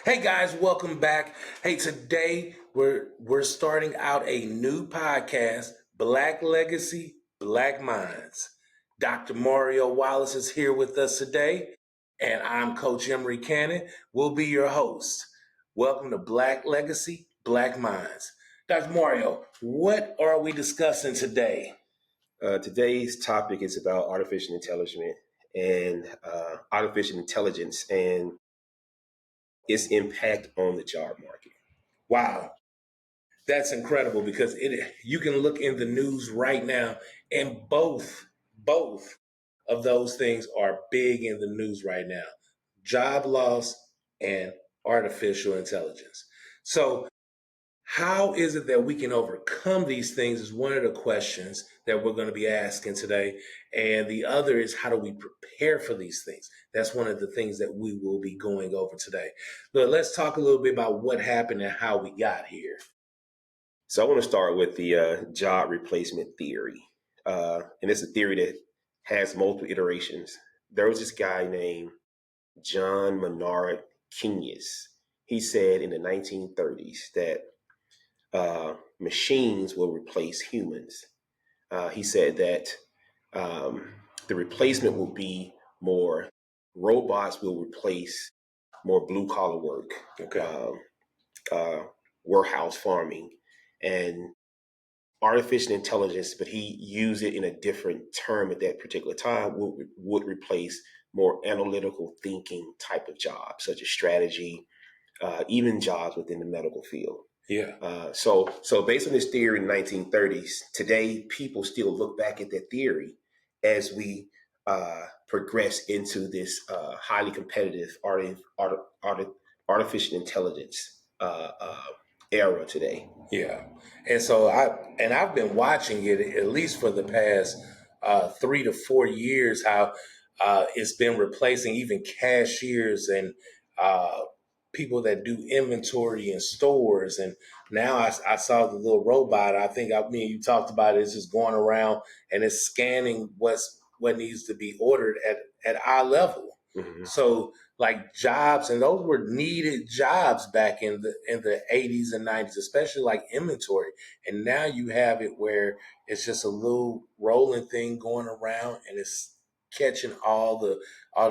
Hey guys, welcome back. Hey, today we're starting out a new podcast, Black Legacy, Black Minds. Dr. Mario Wallace is here with us today, and I'm Coach Emery Cannon. We'll be your host. Welcome to Black Legacy, Black Minds. Dr. Mario, what are we discussing today? Today's topic is about artificial intelligence and its impact on the job market. Wow, that's incredible because you can look in the news right now, and both of those things are big in the news right now. Job loss and artificial intelligence. So how is it that we can overcome these things is one of the questions that we're going to be asking today. And the other is, how do we prepare for these things? That's one of the things that we will be going over today. But let's talk a little bit about what happened and how we got here. So I want to start with the job replacement theory. And it's a theory that has multiple iterations. There was this guy named John Maynard Keynes. He said in the 1930s that machines will replace humans. He said that the replacement will be more robots will replace more blue collar work, Okay. warehouse farming, and artificial intelligence. But he used it in a different term at that particular time. Would replace more analytical thinking type of jobs, such as strategy, even jobs within the medical field. Yeah. So based on this theory in the 1930s, today people still look back at that theory as we progress into this highly competitive artificial intelligence era today. Yeah. And so I've been watching it at least for the past 3 to 4 years, how it's been replacing even cashiers and uh, people that do inventory in stores. And now I saw the little robot. I think me and you talked about it. It's just going around and it's scanning what needs to be ordered at eye level. Mm-hmm. So like jobs, and those were needed jobs back in the 80s and 90s, especially like inventory. And now you have it where it's just a little rolling thing going around and it's catching all the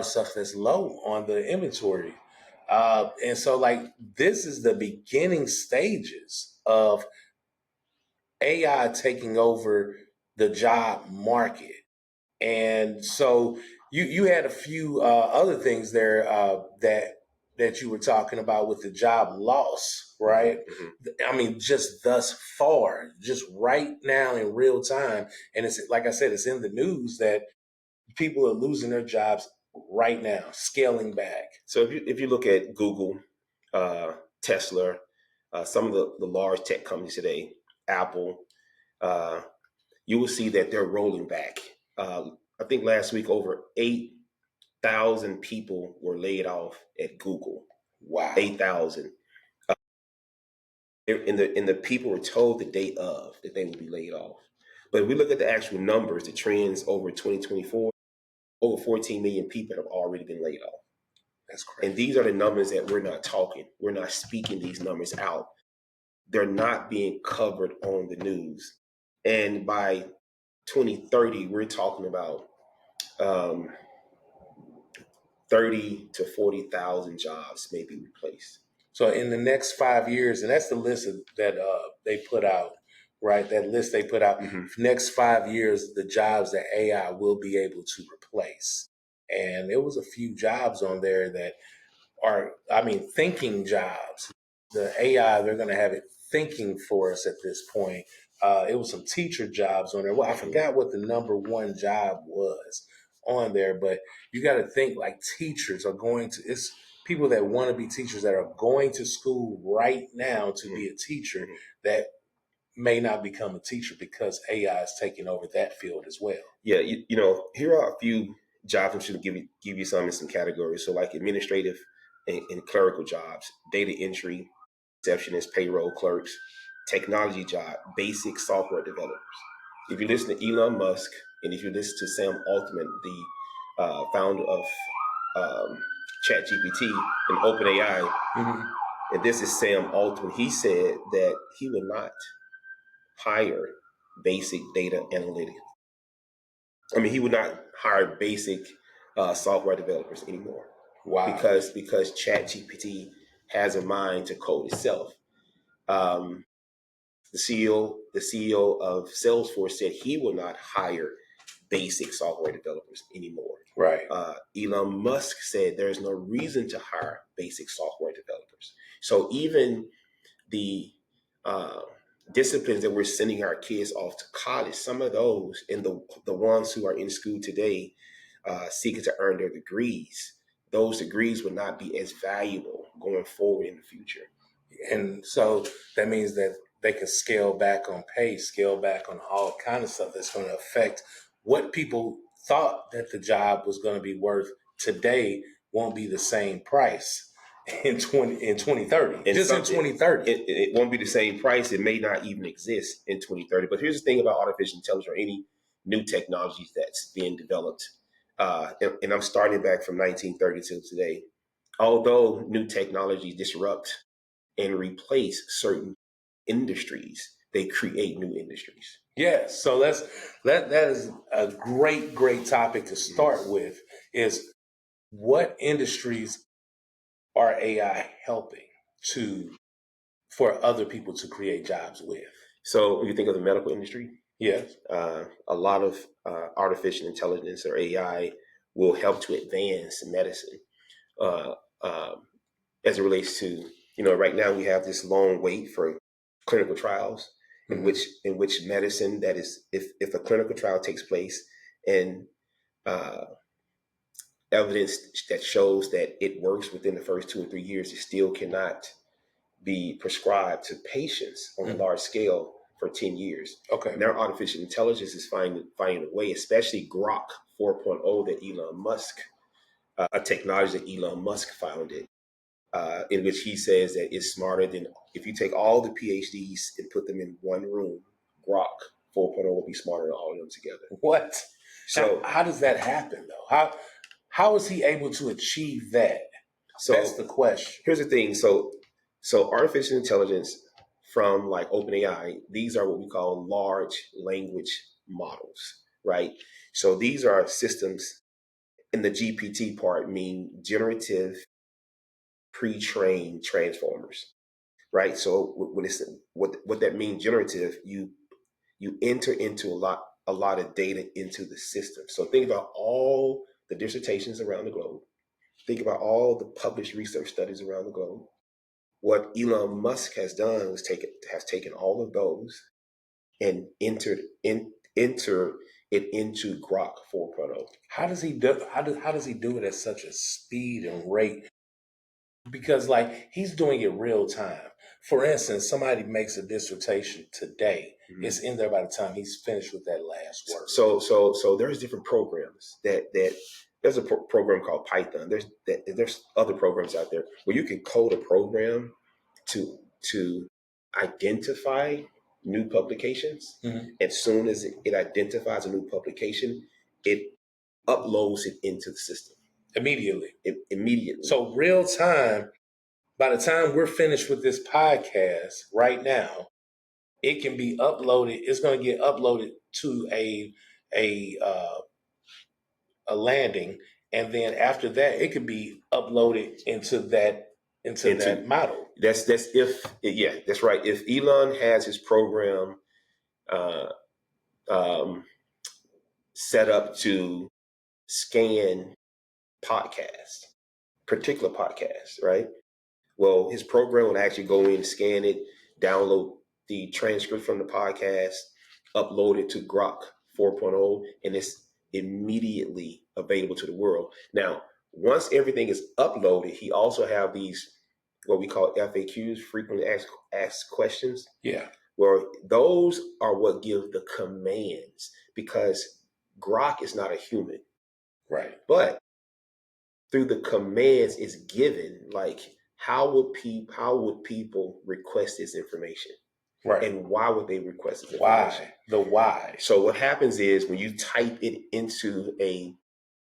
stuff that's low on the inventory. And so like this is the beginning stages of AI taking over the job market. And so you had a few other things there that you were talking about with the job loss, right? Mm-hmm. I mean, just thus far, just right now in real time, and it's like I said, it's in the news that people are losing their jobs right now, scaling back. So if you look at Google, Tesla, some of the large tech companies today, Apple, you will see that they're rolling back. I think last week over 8,000 people were laid off at Google. Wow. 8,000. And the people were told the day of that they would be laid off. But if we look at the actual numbers, the trends over 2024, over 14 million people have already been laid off. That's crazy. And these are the numbers that we're not talking. We're not speaking these numbers out. They're not being covered on the news. And by 2030, we're talking about 30 to 40,000 jobs may be replaced. So in the next 5 years, and that's the list that they put out, right? That list they put out. Mm-hmm. Next 5 years, the jobs that AI will be able to replace. And there was a few jobs on there that are, I mean, thinking jobs. The AI, they're going to have it thinking for us at this point. It was some teacher jobs on there. Well, I forgot what the number one job was on there, but you got to think like teachers are going to, it's people that want to be teachers that are going to school right now to be a teacher that may not become a teacher because AI is taking over that field as well. Yeah, you know, here are a few jobs. I'm just going to give you some in some categories. So like administrative and clerical jobs, data entry, receptionists, payroll clerks, technology job, basic software developers. If you listen to Elon Musk and if you listen to Sam Altman, the founder of ChatGPT and OpenAI, Mhm. and this is Sam Altman. He said that he would not hire basic data analytics. I mean, he would not hire basic software developers anymore. Wow. Because ChatGPT has a mind to code itself. The CEO of Salesforce said he will not hire basic software developers anymore. Right. Elon Musk said there's no reason to hire basic software developers. So even the uh, disciplines that we're sending our kids off to college, some of those, and the ones who are in school today seeking to earn their degrees, those degrees will not be as valuable going forward in the future. And so that means that they can scale back on pay, scale back on all kind of stuff that's going to affect what people thought that the job was going to be worth today won't be the same price in 2030. And Just in 2030. It won't be the same price. It may not even exist in 2030. But here's the thing about artificial intelligence or any new technologies that's being developed. And I'm starting back from 1930 till today. Although new technologies disrupt and replace certain industries, they create new industries. Yes. So that is a great topic to start with is what industries are AI helping for other people to create jobs with? So when you think of the medical industry, yes, a lot of artificial intelligence or AI will help to advance medicine. Uh, um, as it relates to, right now we have this long wait for clinical trials in which medicine, that is, if a clinical trial takes place and uh, evidence that shows that it works within the first 2 or 3 years, it still cannot be prescribed to patients on a large scale for 10 years. Okay. Now artificial intelligence is finding a way, especially Grok 4.0 that Elon Musk, a technology that Elon Musk founded, in which he says that it's smarter than, if you take all the PhDs and put them in one room, Grok 4.0 will be smarter than all of them together. What? So how does that happen though? How is he able to achieve that? So that's the question. Here's the thing. So artificial intelligence from like OpenAI, these are what we call large language models, right? So these are systems, in the GPT part mean generative pre-trained transformers, right? So when it's what that means, generative, you enter into a lot of data into the system. So think about all the dissertations around the globe. Think about all the published research studies around the globe. What Elon Musk has done was taken all of those and enter it into Grok 4.0. How does he do it at such a speed and rate? Because like he's doing it real time. For instance, somebody makes a dissertation today. It's in there by the time he's finished with that last word. So there's different programs that there's a program called Python. There's other programs out there where you can code a program to identify new publications. As soon as it identifies a new publication, it uploads it into the system immediately. Immediately. So real time. By the time we're finished with this podcast right now, it can be uploaded. It's going to get uploaded to a landing, and then after that, it could be uploaded into that model. That's right. If Elon has his program set up to scan particular podcasts, right? Well, his program would actually go in, scan it, download the transcript from the podcast, upload it to Grok 4.0, and it's immediately available to the world. Now, once everything is uploaded, he also have these, what we call FAQs, frequently asked questions. Yeah. Where those are what give the commands, because Grok is not a human. Right. But through the commands it's given, like how would people request this information? Right. And why would they request this information? Why? The why. So what happens is when you type it into a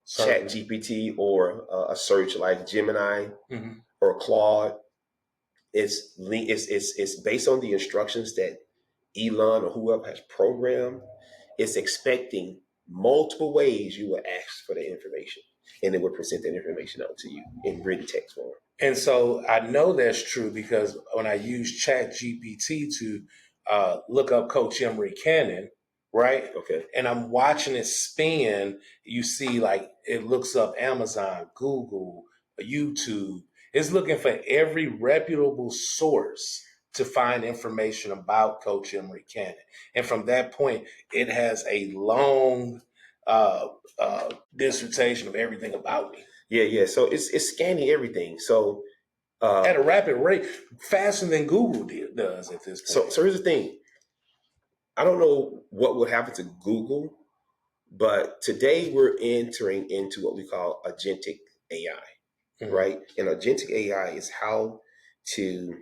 Chat Certainly. GPT or a search like Gemini Hmm. or Claude. It's based on the instructions that Elon or whoever has programmed. It's expecting multiple ways you will ask for the information, and it will present that information out to you in written text form. And so I know that's true because when I use Chat GPT to look up Coach Emery Cannon, right? Okay. And I'm watching it spin, you see like it looks up Amazon, Google, YouTube. It's looking for every reputable source to find information about Coach Emery Cannon. And from that point, it has a long dissertation of everything about me Yeah. So it's scanning everything. So at a rapid rate, faster than Google does at this so point. so here's the thing. I don't know what would happen to Google, but today we're entering into what we call agentic AI, Mhm. right? And agentic AI is how to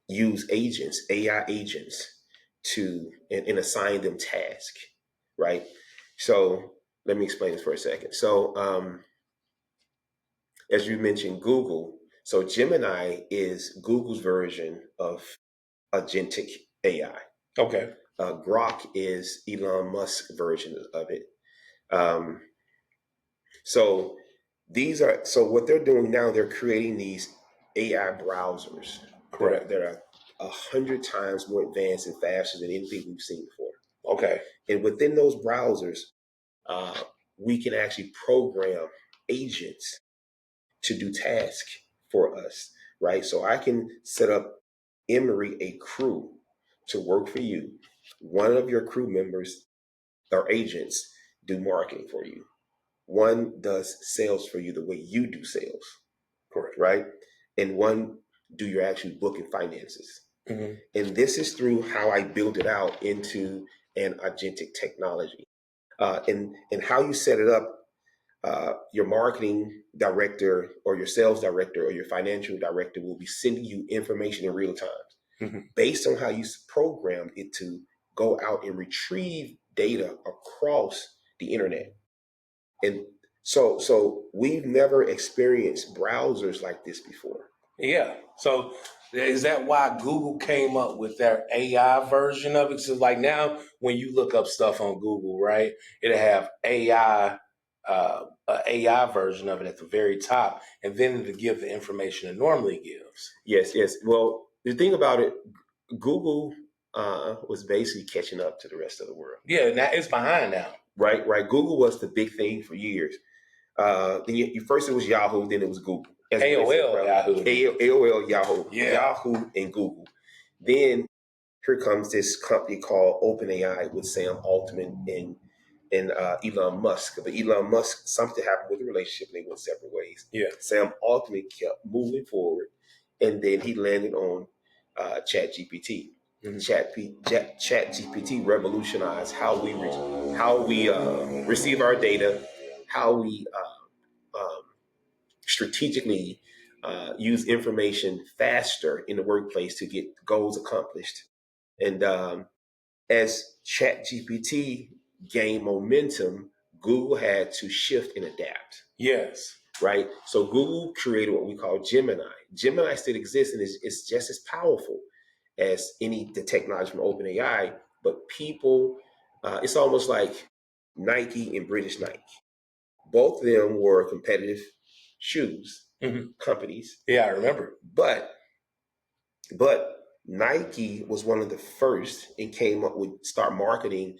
use agents, AI agents, and assign them tasks, right? So let me explain this for a second. So as you mentioned, Google. So Gemini is Google's version of agentic AI. Okay, Grok is Elon Musk's version of it. Um, so so what they're doing now, they're creating these AI browsers correct. that are 100 times more advanced and faster than anything we've seen before. Okay, And within those browsers, uh, we can actually program agents to do tasks for us, right? So I can set up Emery a crew to work for you. One of your crew members or agents do marketing for you. One does sales for you the way you do sales, correct. right? And one do your actual book and finances. Hmm. And this is through how I build it out into an agentic technology. And how you set it up, your marketing director or your sales director or your financial director will be sending you information in real time Hmm. based on how you program it to go out and retrieve data across the internet. And so we've never experienced browsers like this before. Yeah. So is that why Google came up with their AI version of it? So like now, when you look up stuff on Google, right, it'll have a AI version of it at the very top, and then it'll give the information it normally gives. Yes. Well, the thing about it, Google was basically catching up to the rest of the world. Yeah, now it's behind now. Right. Google was the big thing for years. Then first it was Yahoo, then it was Google. As Brent said, AOL, Yahoo. AOL, Yahoo, Yeah. Yahoo, and Google. Then here comes this company called OpenAI with Sam Altman and Elon Musk. But Elon Musk, something happened with the relationship, and they went separate ways. Yeah. Sam Altman kept moving forward, and then he landed on Chat GPT. Mhm. Chat GPT revolutionized how we receive our data, how we strategically use information faster in the workplace to get goals accomplished. And as ChatGPT gained momentum, Google had to shift and adapt, Yes. right? So Google created what we call Gemini. Gemini still exists and is just as powerful as any the technology from OpenAI, but people, it's almost like Nike and British Nike. Both of them were competitive shoes Hmm. companies, Yeah, I remember. but Nike was one of the first and came up with start marketing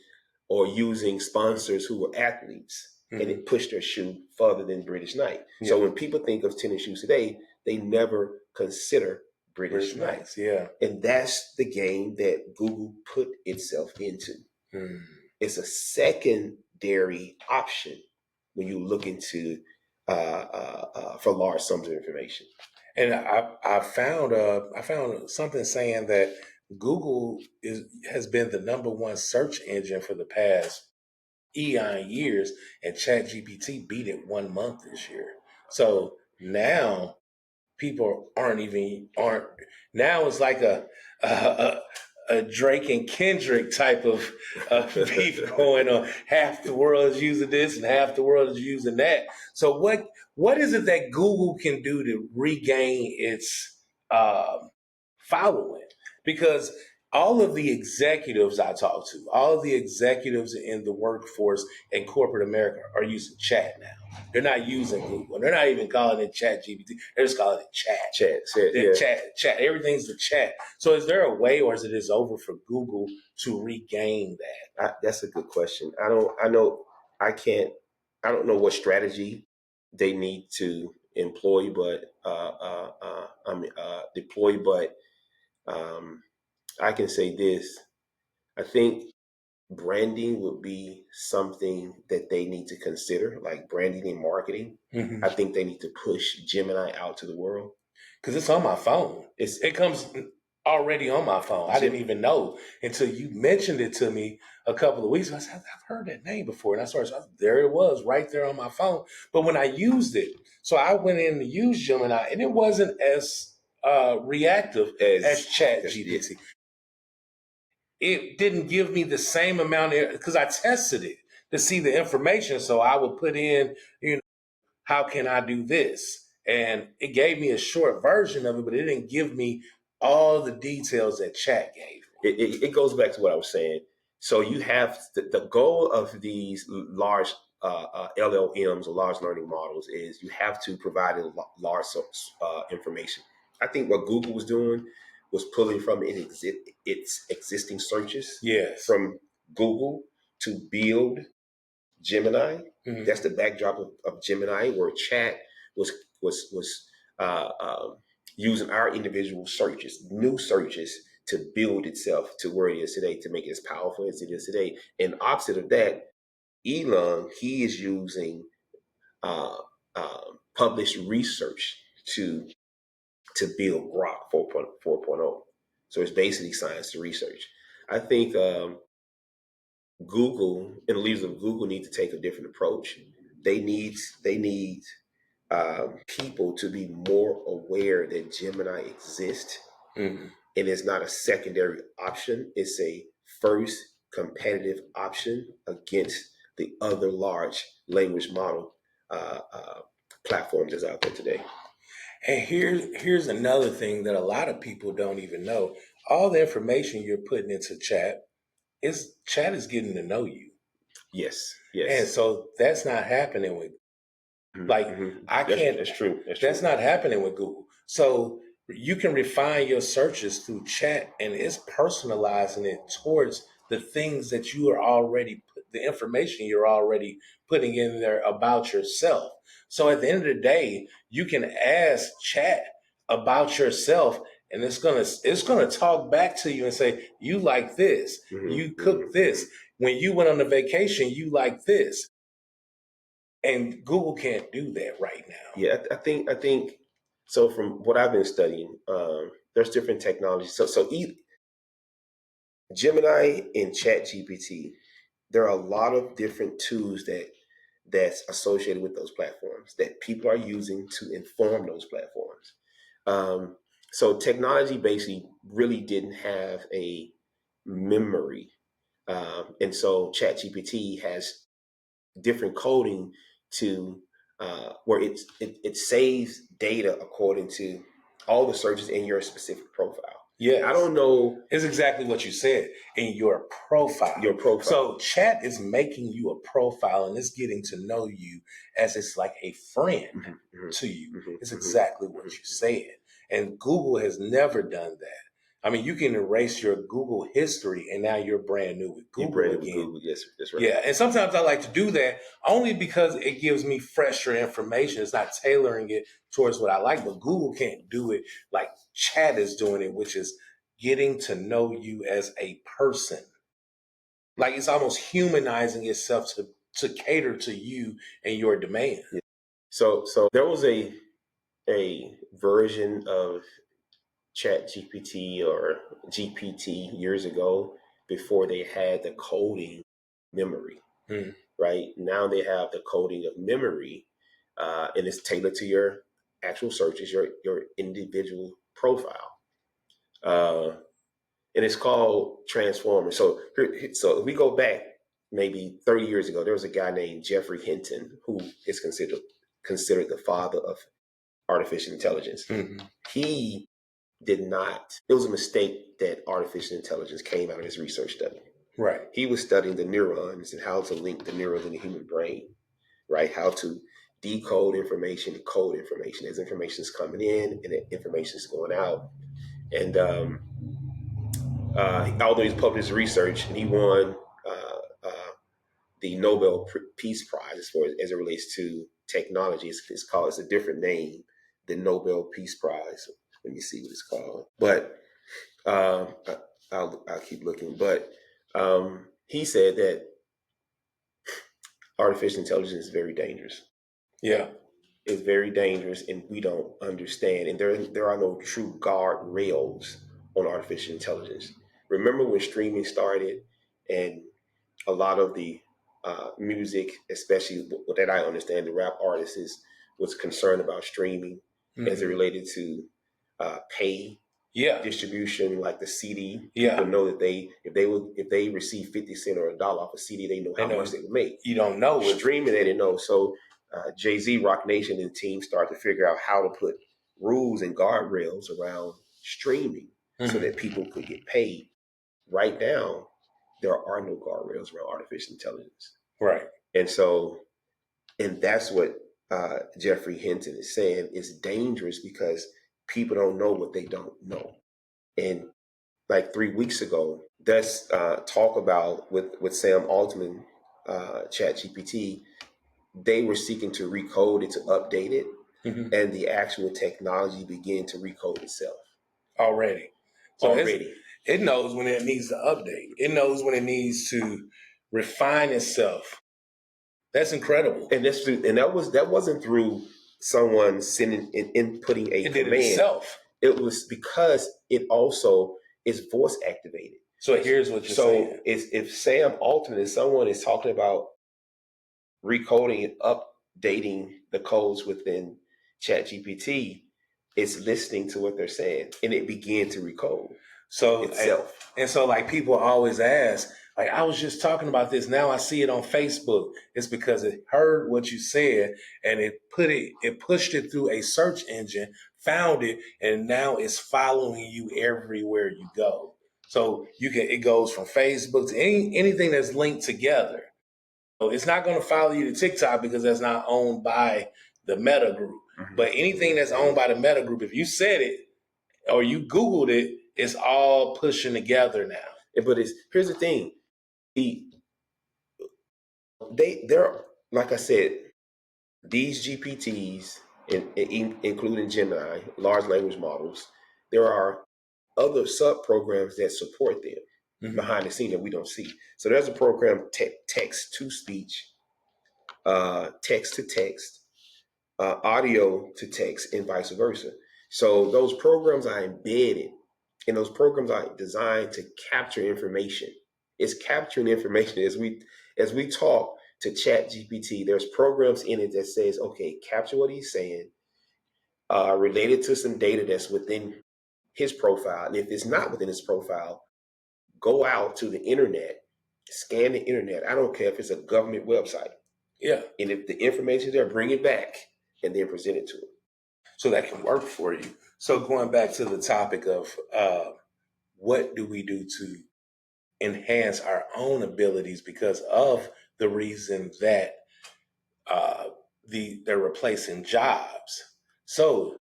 or using sponsors who were athletes, and Hmm. it pushed their shoe further than British Nike. So Yeah, when people think of tennis shoes today, they never consider British British Nike. Knights. Yeah. And that's the game that Google put itself into. Mm. It's a secondary option when you look into for large sums of information. And I found something saying that Google has been the number one search engine for the past eon years, and ChatGPT beat it 1 month this year. So now people aren't now it's like a a Drake and Kendrick type of beef going on. Half the world is using this and half the world is using that. So what is it that Google can do to regain its following? Because all of the executives I talk to, all of the executives in the workforce in corporate America are using chat now. They're not using Google. They're not even calling it Chat GPT. They're just calling it chat. Yeah. Chat. Everything's the chat. So is there a way, or is it just over for Google to regain that? That's a good question. I don't. I know. I can't. I don't know what strategy they need to employ, but deploy. But um, I can say this. I think branding would be something that they need to consider, like branding and marketing. I think they need to push Gemini out to the world. Because it's on my phone. It's It comes already on my phone. I didn't even know until you mentioned it to me a couple of weeks ago. I said, I've heard that name before. And I started, there it was right there on my phone. But when I used it, so I went in to use Gemini, and it wasn't as reactive as Chat GPT. It didn't give me the same amount because I tested it to see the information. So I would put in, how can I do this? And it gave me a short version of it, but it didn't give me all the details that chat gave me. It goes back to what I was saying. So you have the goal of these large LLMs or large learning models is you have to provide a large information. I think what Google was doing was pulling from its existing searches Yes. from Google to build Gemini. Mhm. That's the backdrop of Gemini, where chat was using our individual searches, new searches, to build itself to where it is today, to make it as powerful as it is today. And opposite of that, Elon, he is using uh, published research to build Grok 4.0. So it's basically science to research. I think Google and the leaders of Google need to take a different approach. They need people to be more aware that Gemini exists, Mhm. and it's not a secondary option. It's a first competitive option against the other large language model uh, uh, platforms that's out there today. And here's another thing that a lot of people don't even know. All the information you're putting into chat is getting to know you. Yes, And yes. so that's not happening with like Mm-hmm. I can't. That's true. That's That's true. not happening with Google. So you can refine your searches through chat, and it's personalizing it towards the things that you are already, the information you're already putting in there about yourself. So at the end of the day, you can ask chat about yourself, and it's gonna talk back to you and say, "You like this. You Mm-hmm. cook Mm-hmm. this. When you went on a vacation, you like this." And Google can't do that right now. Yeah, I think so. From what I've been studying, there's different technologies. Gemini and Chat GPT, there are a lot of different tools that's associated with those platforms that people are using to inform those platforms. Um, so technology basically really didn't have a memory, and so ChatGPT has different coding to where it saves data according to all the searches in your specific profile. Yes. I don't know It's exactly what you said in your profile. your profile. So chat is making you a profile and it's getting to know you as it's like a friend Mm-hmm, to you. mm-hmm, It's mm-hmm, exactly what you mm-hmm. said. And Google has never done that. I mean, you can erase your Google history and now you're brand new with You Google branded with again. Google, yes, that's right. Yeah, and sometimes I like to do that only because it gives me fresher information. It's not tailoring it towards what I like, but Google can't do it like chat is doing it, which is getting to know you as a person. Like it's almost humanizing itself to cater to you and your demand. Yeah. So there was a version of Chat GPT or GPT years ago before they had the coding memory. Hmm. Right now they have the coding of memory, and it's tailored to your actual searches, your individual profile. Uh, and it's called Transformers. So if we go back maybe 30 years ago, there was a guy named Jeffrey Hinton who is considered the father of artificial intelligence. Mm-hmm. He did not. It was a mistake that artificial intelligence came out of his research study. Right. He was studying the neurons and how to link the neurons in the human brain, right? How to decode information and code information as information is coming in and information is going out. And although he's published research, and he won the Nobel Peace Prize as it relates to technology. It's a different name than Nobel Peace Prize. Let me see what it's called. But I'll keep looking. But he said that artificial intelligence is very dangerous. Yeah. It's very dangerous, and we don't understand. And there are no true guardrails on artificial intelligence. Remember when streaming started, and a lot of the music, especially that I understand, the rap artists was concerned about streaming as it related to pay distribution, like the CD. People know that if they receive 50 cents or $1 off a CD, they know how much they would make. You don't know streaming, they didn't know. So Jay-Z, Rock Nation, and the team started to figure out how to put rules and guardrails around streaming so that people could get paid. Right now, there are no guardrails around artificial intelligence. Right. And that's what Jeffrey Hinton is saying. It's dangerous because people don't know what they don't know. And like 3 weeks ago, that's talk about with Sam Altman, ChatGPT, they were seeking to recode it, to update it, and the actual technology began to recode itself. Already. So it knows when it needs to update. It knows when it needs to refine itself. That's incredible. And that wasn't through someone sending and inputting a command. Did it itself. It was because it also is voice activated. So here's what you're saying. So if Sam Altman and someone is talking about recoding and updating the codes within ChatGPT, it's listening to what they're saying, and it began to recode itself. And so, like, people always ask, like, I was just talking about this. Now I see it on Facebook. It's because it heard what you said and it pushed it through a search engine, found it, and now it's following you everywhere you go. So it goes from Facebook to anything that's linked together. So it's not going to follow you to TikTok because that's not owned by the Meta group. But anything that's owned by the Meta group, if you said it or you Googled it, it's all pushing together now. But here's the thing. They're, like I said, these GPTs, including Gemini, large language models, there are other sub-programs that support them behind the scene that we don't see. So there's a program, text to speech, text to text, audio to text, and vice versa. So those programs are embedded, and those programs are designed to capture information. It's capturing information as we talk to ChatGPT. There's programs in it that says, okay, capture what he's saying, related to some data that's within his profile. And if it's not within his profile, go out to the internet, scan the internet. I don't care if it's a government website. Yeah. And if the information is there, bring it back and then present it to him. So that can work for you. So going back to the topic of what do we do to enhance our own abilities because of the reason that they're replacing jobs. So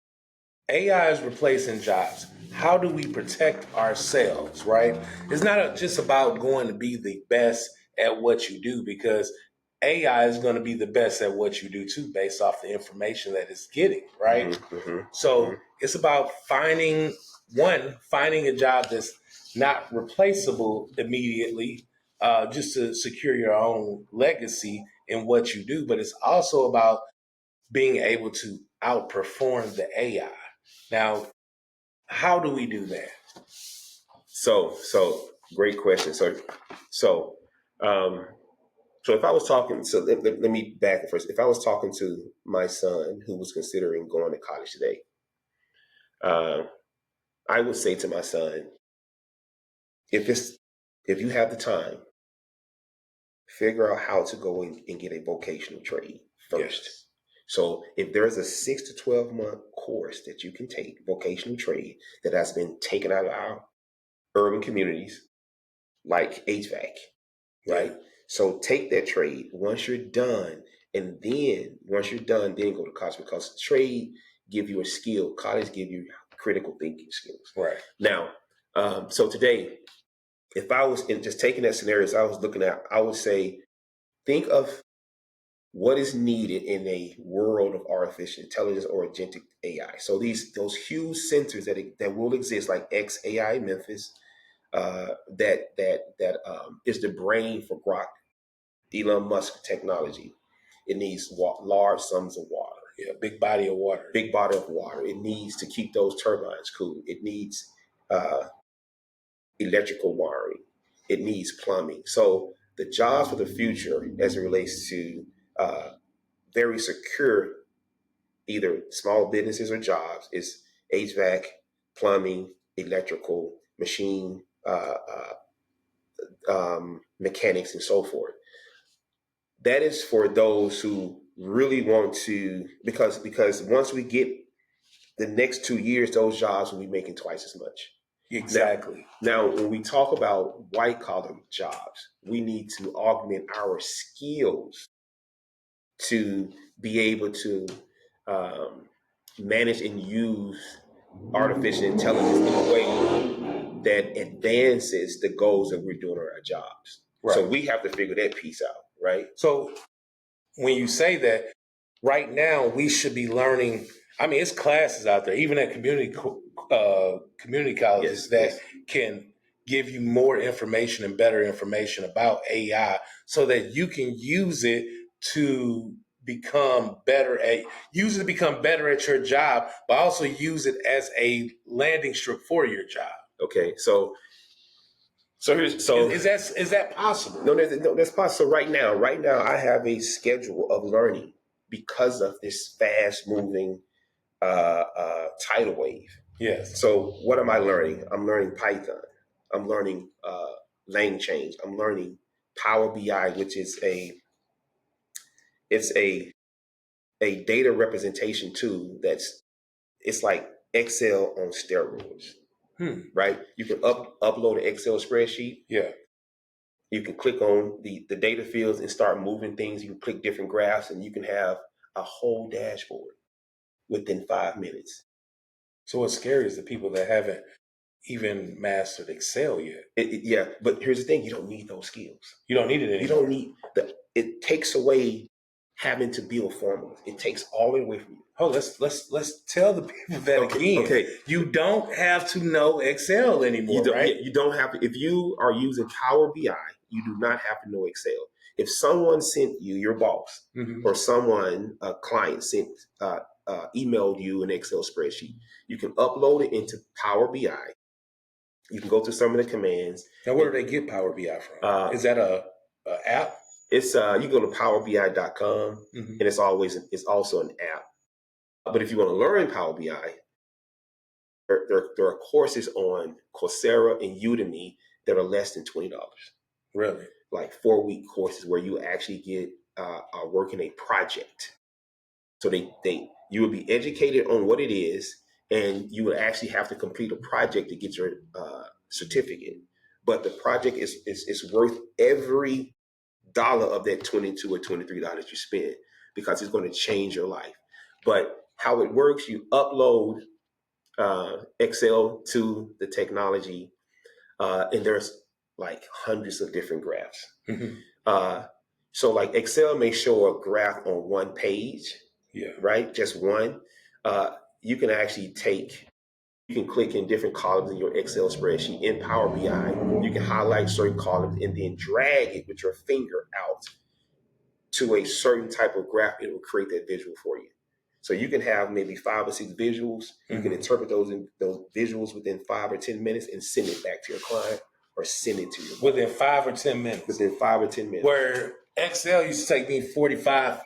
AI is replacing jobs. How do we protect ourselves, right? It's not just about going to be the best at what you do because AI is going to be the best at what you do too, based off the information that it's getting, right? It's about finding a job that's not replaceable immediately, just to secure your own legacy in what you do. But it's also about being able to outperform the AI. Now, how do we do that? So great question. So if I was talking, let me back up first. If I was talking to my son who was considering going to college today, I would say to my son, if you have the time, figure out how to go and get a vocational trade first. Yes. So if there's a 6 to 12 month course that you can take, vocational trade, that has been taken out of our urban communities, like HVAC, right? Yeah. So take that trade once you're done, and then once you're done, then go to college, because trade give you a skill. College give you critical thinking skills. Right. Now, so today, if I was in just taking that scenario, as I was looking at, I would say, think of what is needed in a world of artificial intelligence or agentic AI. So those huge centers that will exist, like XAI Memphis, that is the brain for Grok, Elon Musk technology. It needs large sums of water. Yeah, big body of water. Big body of water. It needs to keep those turbines cool. It needs uh, electrical wiring. It needs plumbing. So the jobs for the future, as it relates to uh, very secure, either small businesses or jobs, is HVAC, plumbing, electrical, machine, mechanics, and so forth. That is for those who really want to, because once we get the next 2 years, those jobs will be making twice as much. Exactly. Now, when we talk about white collar jobs, we need to augment our skills to be able to um, manage and use artificial intelligence in a way that advances the goals that we're doing on our jobs. Right. So we have to figure that piece out, right? So when you say that, right now we should be learning. I mean, it's classes out there, even at community colleges, that can give you more information and better information about AI, so that you can use it to become better at your job, but also use it as a landing strip for your job. Okay, so is that possible? No, that's possible. So right now, I have a schedule of learning because of this fast moving tidal wave. Yes. So what am I learning? I'm learning Python. I'm learning lang change. I'm learning Power BI, which is a data representation tool it's like Excel on steroids. Right? You can upload an Excel spreadsheet. Yeah. You can click on the data fields and start moving things. You can click different graphs, and you can have a whole dashboard within 5 minutes. So what's scary is the people that haven't even mastered Excel yet. Yeah, but here's the thing: you don't need those skills. You don't need it anymore. You don't need it takes away having to build formulas. It takes all it away from you. Oh, let's tell the people that again. Okay, you don't have to know Excel anymore, right? You don't have to. If you are using Power BI, you do not have to know Excel. If someone sent you, your boss, or someone, a client, emailed you an Excel spreadsheet, you can upload it into Power BI. You can go through some of the commands. Now, where do they get Power BI from? Is that a app? It's you go to powerbi.com, and it's also an app. But if you want to learn Power BI, there are courses on Coursera and Udemy that are less than $20. Really? Like 4-week courses where you actually get working a project. So you will be educated on what it is, and you will actually have to complete a project to get your certificate. But the project is worth every dollar of that $22 or $23 you spend, because it's going to change your life. But how it works, you upload Excel to the technology, and there's like hundreds of different graphs. So like Excel may show a graph on one page, right? Just one. You can actually you can click in different columns in your Excel spreadsheet in Power BI. You can highlight certain columns and then drag it with your finger out to a certain type of graph. It will create that visual for you. So you can have maybe 5 or 6 visuals. You can interpret those visuals within 5 or 10 minutes and send it back to your client, or send it to you within 5 or 10 minutes. Within 5 or 10 minutes. Where Excel used to take me 45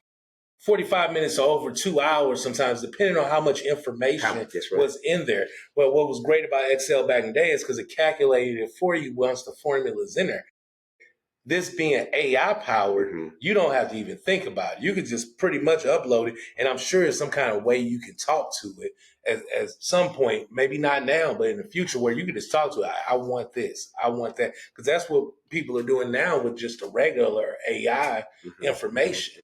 45 minutes or over 2 hours sometimes, depending on how much information That's right. was in there. But what was great about Excel back in the day is because it calculated it for you once the formula's in there. This being AI powered, you don't have to even think about it. You can just pretty much upload it. And I'm sure there's some kind of way you can talk to it at some point, maybe not now, but in the future where you can just talk to it. I want this. I want that. Because that's what people are doing now with just a regular AI information.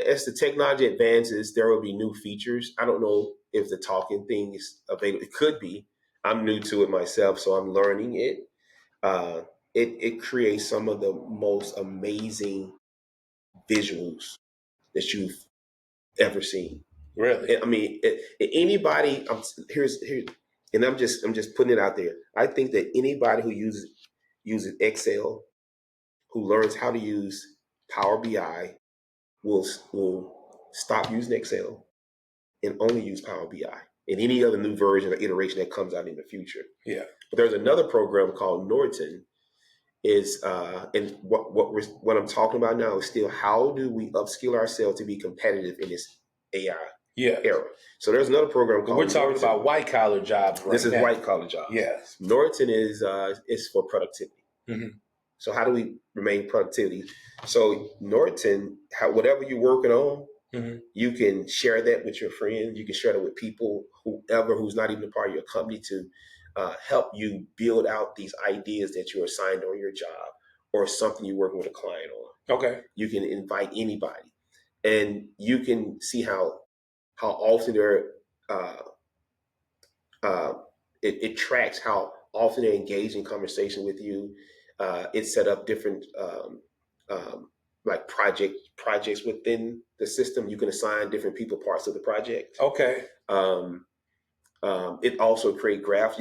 As the technology advances, there will be new features. I don't know if the talking thing is available. It could be. I'm new to it myself, so I'm learning it. Uh, it creates some of the most amazing visuals that you've ever seen. Really? I mean, anybody. Here's, and I'm just putting it out there. I think that anybody who uses Excel, who learns how to use Power BI, will stop using Excel and only use Power BI and any other new version or iteration that comes out in the future. Yeah. But there's another program called Norton. And what I'm talking about now is still how do we upskill ourselves to be competitive in this AI era. So there's another program called. We're talking about white collar jobs right now. This is white collar jobs. Yes. Norton is for productivity. So how do we remain productivity? So Norton, whatever you're working on, you can share that with your friends. You can share that with people, who's not even a part of your company, to help you build out these ideas that you're assigned on your job or something you're working with a client on. Okay. You can invite anybody, and you can see how often it tracks how often they engage in conversation with you. It set up different like projects within the system. You can assign different people parts of the project. Okay. It also create graphs.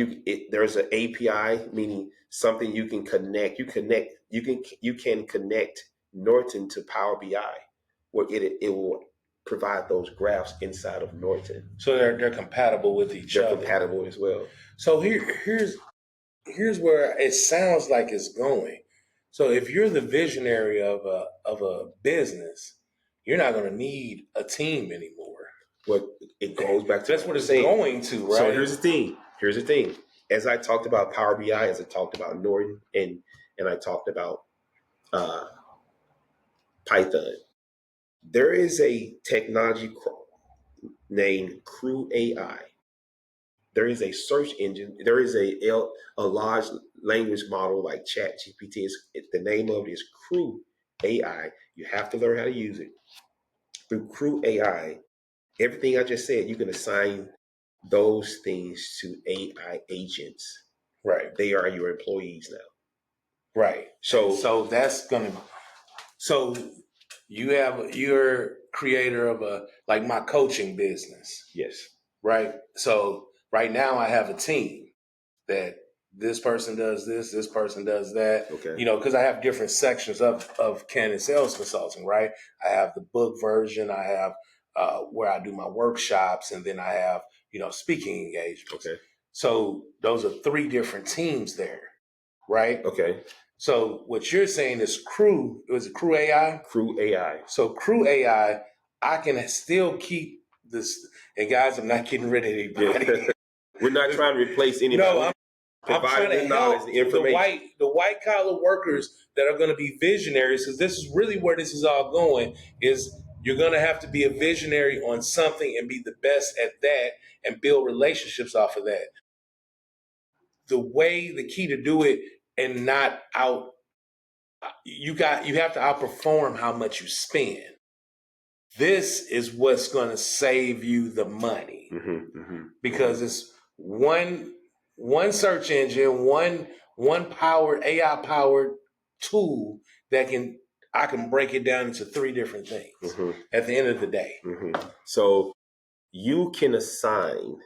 There's an API, meaning something you can connect. You can connect Norton to Power BI, where it will provide those graphs inside of Norton. So they're compatible with each other. They're compatible as well. So here's where it sounds like it's going. So if you're the visionary of a business, you're not going to need a team anymore. But it goes back to that's what it's going to, right? So here's the thing. As I talked about Power BI, as I talked about Norton, and I talked about Python, there is a technology named Crew AI. There is a search engine. There is a large language model like Chat GPT. The name of it is Crew AI. You have to learn how to use it. Through Crew AI, everything I just said, you can assign those things to AI agents. Right. They are your employees now. Right. So that's gonna. So you're creator of like my coaching business. Yes. Right. So right now I have a team that this person does this person does that. Okay. Because I have different sections of Canon Sales Consulting, right? I have the book version, I have where I do my workshops, and then I have, speaking engagements. Okay. So those are 3 different teams there, right? Okay. So what you're saying is Crew AI? Crew AI. So Crew AI, I can still keep this, and guys, I'm not getting rid of anybody. We're not trying to replace anybody. No, I'm trying to help the white collar workers that are going to be visionaries, because this is really where this is all going. Is you're going to have to be a visionary on something and be the best at that and build relationships off of that. The key to do it and not out. You have to outperform how much you spend. This is what's going to save you the money, because it's one search engine, one powered AI powered tool that I can break it down into 3 different things at the end of the day. So you can assign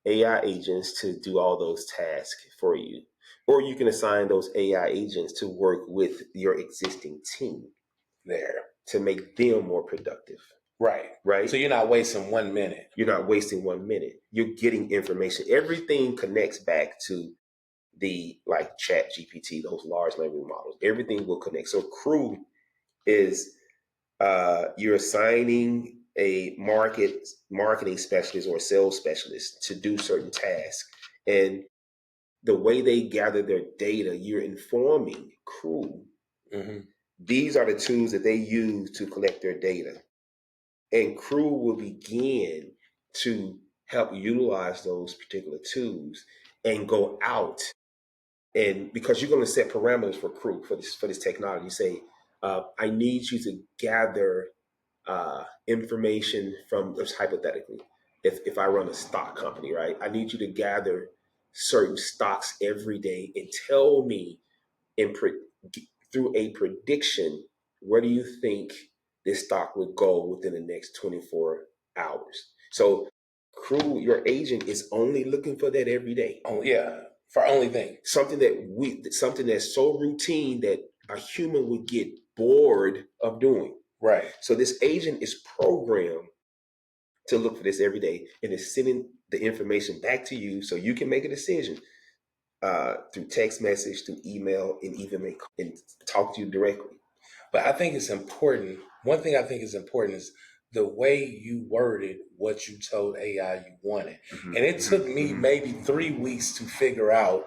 AI agents to do all those tasks for you, or you can assign those AI agents to work with your existing team there to make them more productive. Right. So you're not wasting 1 minute. You're not wasting 1 minute. You're getting information. Everything connects back to the Chat GPT, those large language models. Everything will connect. So Crew is You're assigning a marketing specialist or sales specialist to do certain tasks. And the way they gather their data, you're informing crew. Mm-hmm. These are the tools that they use to collect their data. And crew will begin to help utilize those particular tools and go out. And because you're going to set parameters for crew for this technology, you say, I need you to gather information from, just hypothetically, if I run a stock company, right? I need you to gather certain stocks every day and tell me in through a prediction, where do you think this stock would go within the next 24 hours? So, crew, your agent is only looking for that every day. Oh yeah, for only thing. Something that's so routine that a human would get bored of doing. Right. So this agent is programmed to look for this every day and is sending the information back to you so you can make a decision through text message, through email, and even and talk to you directly. But I think it's important. One thing I think is important is the way you worded what you told AI you wanted. Mm-hmm. And it took me maybe 3 weeks to figure out,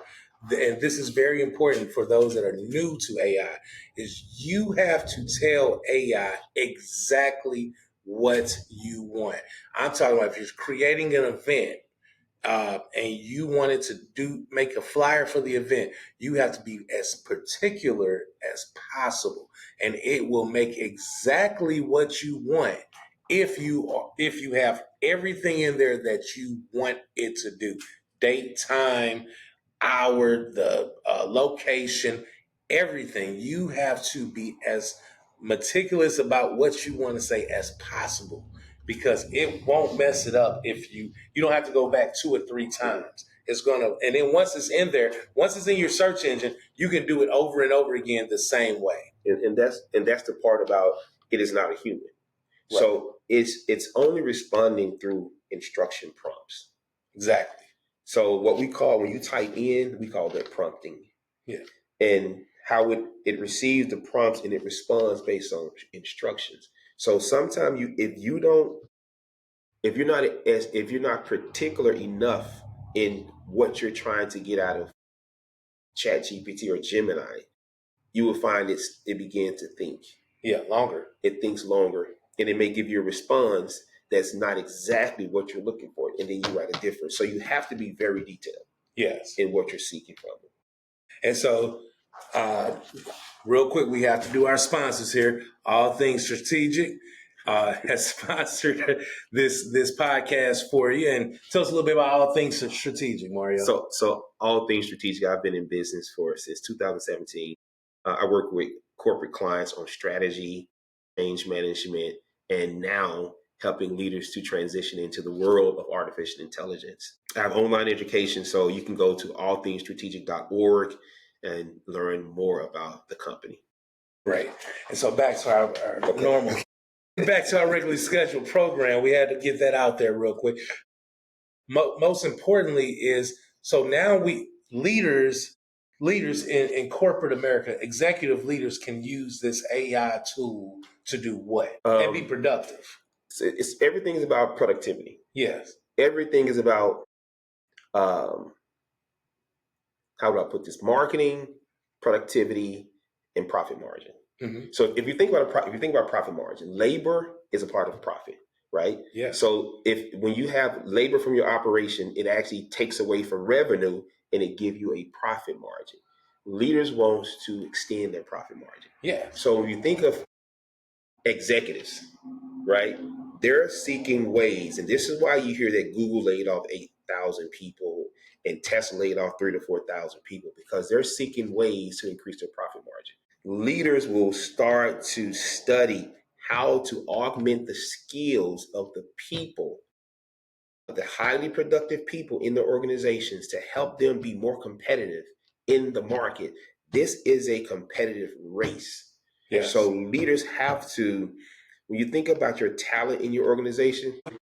and this is very important for those that are new to AI, is you have to tell AI exactly what you want. I'm talking about if you're creating an event, and you wanted to make a flyer for the event, you have to be as particular as possible, and it will make exactly what you want if you have everything in there that you want it to do: date, time, hour, the location, everything. You have to be as meticulous about what you want to say as possible, because it won't mess it up if you don't have to go back 2 or 3 times. It's gonna, and then once it's in there, once it's in your search engine, you can do it over and over again the same way. And that's the part about it is not a human. Right. So it's only responding through instruction prompts. Exactly. So what we call, when you type in, we call that prompting. Yeah. And how it receives the prompts and it responds based on instructions. So sometimes if you're not particular enough in what you're trying to get out of ChatGPT or Gemini, you will find it begins to think. Yeah, longer. It thinks longer, and it may give you a response that's not exactly what you're looking for, and then you write a difference. So you have to be very detailed. Yes. In what you're seeking from it. And so, real quick, we have to do our sponsors here. All Things Strategic has sponsored this podcast for you. And tell us a little bit about All Things Strategic, Mario. So All Things Strategic, I've been in business since 2017. I work with corporate clients on strategy, change management, and now helping leaders to transition into the world of artificial intelligence. I have online education, so you can go to allthingsstrategic.org and learn more about the company. Right. And so back to our normal, back to our regularly scheduled program, we had to get that out there real quick. Most importantly is, so now leaders in corporate America, executive leaders can use this AI tool to do what? And be productive. Everything is about productivity. Yes. Everything is about, how do I put this? Marketing, productivity, and profit margin. Mm-hmm. So if you think about profit margin, labor is a part of profit, right? Yeah. So when you have labor from your operation, it actually takes away from revenue and it gives you a profit margin. Leaders want to extend their profit margin. Yeah. So when you think of executives, right? They're seeking ways, and this is why you hear that Google laid off 8,000 people and Tesla laid off 3,000 to 4,000 people, because they're seeking ways to increase their profit margin. Leaders will start to study how to augment the skills of the people, the highly productive people in the organizations, to help them be more competitive in the market. This is a competitive race. Yes. So leaders have to, when you think about your talent in your organization,